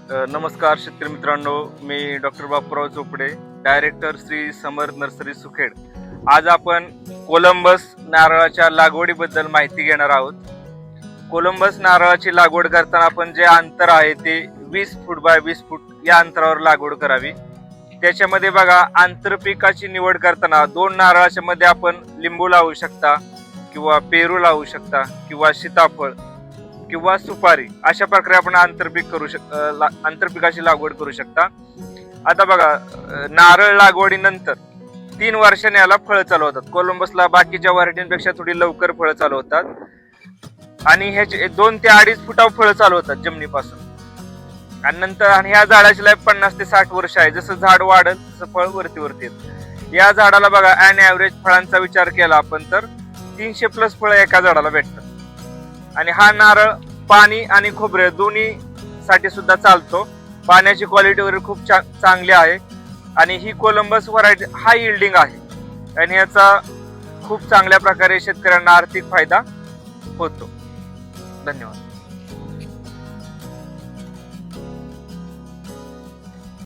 नमस्कार शेतकरी मित्रांनो, मी doctor Bapurao Chopde, director Shri Samarth nursery सुखेड. आज आपण कोलंबस नारळाच्या लागवडीबद्दल माहिती घेणार आहोत. कोलंबस नारळाची लागवड करताना आपण जे अंतर आहे ते 20 फूट बाय 20 फूट या अंतरावर लागवड करावी. त्याच्यामध्ये बघा, आंतरपिकाची निवड करताना 2 नारळाच्या मध्ये आपण लिंबू लावू शकता किंवा पेरू लावू शकता किंवा सीताफळ किंवा सुपारी, अशा प्रकारे आपण आंतरपिकाची लागवड करू शकता. आता बघा, नारळ लागवडीनंतर 3 वर्षांनी याला फळं चालू होतात. कोलंबसला बाकीच्या व्हरायटींपेक्षा थोडी लवकर फळं चालू होतात आणि ह्याचे 2 ते 2.5 फुटावर फळं चालू होतात जमिनीपासून. आणि नंतर ह्या झाडाची लाईफ 50 ते 60 वर्ष आहे. जसं झाड वाढेल तसं फळ वरती येत. या झाडाला बघा, ॲन ॲव्हरेज फळांचा विचार केला आपण तर 300+ फळं एका झाडाला भेटतात. आणि हा नारळ पाणी आणि खोबरे दोन्ही साठी सुद्धा चालतो. पाण्याची क्वालिटी वगैरे खूप चांगली आहे आणि ही कोलंबस व्हरायटी हाय यील्डिंग आहे आणि याचा खूप चांगल्या प्रकारे शेतकऱ्यांना आर्थिक फायदा होतो. धन्यवाद.